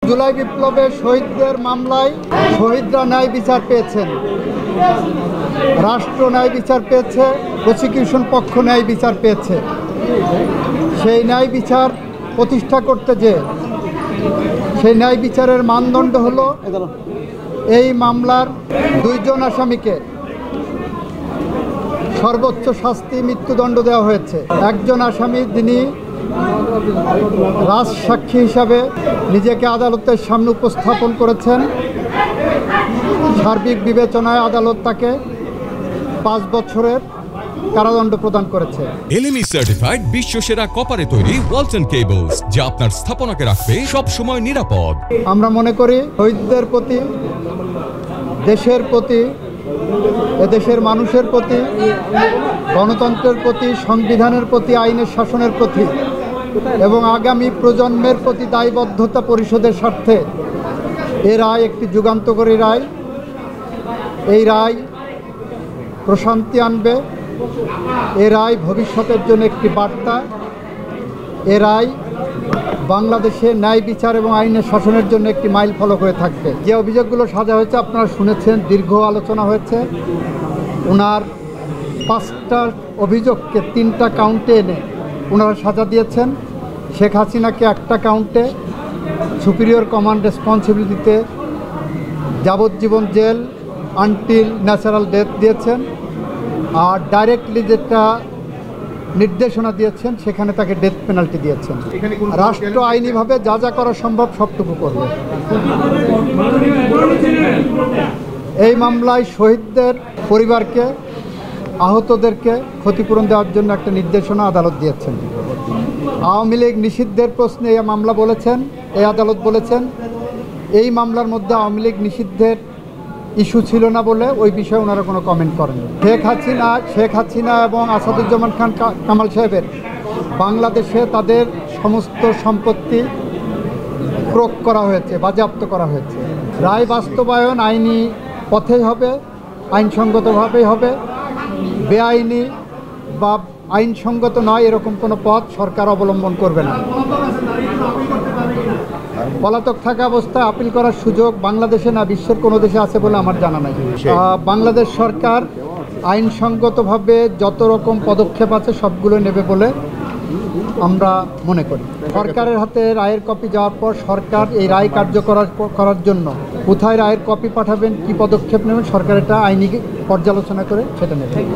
জুলাই বিপ্লবে শহীদদের মামলায় শহীদরা ন্যায় বিচার পেয়েছেন, রাষ্ট্র ন্যায় বিচার পেয়েছে, প্রসিকিউশন পক্ষ ন্যায় বিচার পেয়েছে। সেই ন্যায় বিচার প্রতিষ্ঠা করতে যে সেই ন্যায় বিচারের মানদণ্ড হলো এই মামলার দুইজন আসামিকে সর্বোচ্চ শাস্তি মৃত্যুদণ্ড দেওয়া হয়েছে। একজন আসামি যিনি রাজসাক্ষী হিসাবে নিজেকে আদালতের সামনে উপস্থাপন করেছেন, সার্বিক বিবেচনায় আদালত তাকে 5 বছরের কারাদণ্ড প্রদান করেছে। এলএমই সার্টিফাইড বিশ্বসেরা কপারে তৈরি ওয়ালটন কেবলস, যা আপনার স্থাপনাকে রাখবে সব সময় নিরাপদ। আমরা মনে করি শহীদদের প্রতি, দেশের প্রতি, এদেশের মানুষের প্রতি, গণতন্ত্রের প্রতি, সংবিধানের প্রতি, আইনের শাসনের প্রতি এবং আগামী প্রজন্মের প্রতি দায়বদ্ধতা পরিশোধের স্বার্থে এ রায় একটি যুগান্তকারী রায়। এই রায় প্রশান্তি আনবে, এ রায় ভবিষ্যতের জন্য একটি বার্তা। এ রায় বাংলাদেশে ন্যায় বিচার এবং আইনের শাসনের জন্য একটি মাইল ফলক হয়ে থাকবে। যে অভিযোগগুলো সাজা হয়েছে আপনারা শুনেছেন, দীর্ঘ আলোচনা হয়েছে। ওনার 5টা অভিযোগকে 3টা কাউন্টে এনে ওনারা সাজা দিয়েছেন। শেখ হাসিনাকে একটা কাউন্টে সুপিরিয়র কমান্ড রেসপন্সিবিলিটিতে যাবজ্জীবন জেল আনটিল ন্যাচারাল ডেথ দিয়েছেন, আর ডাইরেক্টলি যেটা নির্দেশনা দিয়েছেন সেখানে তাকে ডেথ পেনাল্টি দিয়েছেন। রাষ্ট্র আইনিভাবে যা যা করা সম্ভব সবটুকু করবে। এই মামলায় শহীদদের পরিবারকে, আহতদেরকে ক্ষতিপূরণ দেওয়ার জন্য একটা নির্দেশনা আদালত দিয়েছেন। আওয়ামী লীগ নিষিদ্ধের প্রশ্নে এই মামলা বলেছেন, এই আদালত বলেছেন এই মামলার মধ্যে আওয়ামী লীগ নিষিদ্ধের ইস্যু ছিল না বলে ওই বিষয়ে ওনারা কোনো কমেন্ট করেননি। শেখ হাসিনা এবং আসাদুজ্জামান খান কামাল সাহেবের বাংলাদেশে তাদের সমস্ত সম্পত্তি ক্রোক করা হয়েছে, বাজেয়াপ্ত করা হয়েছে। রায় বাস্তবায়ন আইনি পথেই হবে, আইনসঙ্গতভাবেই হবে। বেআইনি বা আইনসঙ্গত নয় এরকম কোনো পথ সরকার অবলম্বন করবে না। পলাতক থাকা অবস্থায় আপিল করার সুযোগ বাংলাদেশে না বিশ্বের কোনো দেশে আছে বলে আমার জানা নাই। বাংলাদেশ সরকার আইনসঙ্গতভাবে যত রকম পদক্ষেপ আছে সবগুলো নেবে বলে আমরা মনে করি। সরকারের হাতে রায়ের কপি যাওয়ার পর সরকার এই রায় কার্যকর করার জন্য কোথায় রায়ের কপি পাঠাবেন, কি পদক্ষেপ নেবেন, সরকার এটা আইনি পর্যালোচনা করে সেটা নেবে।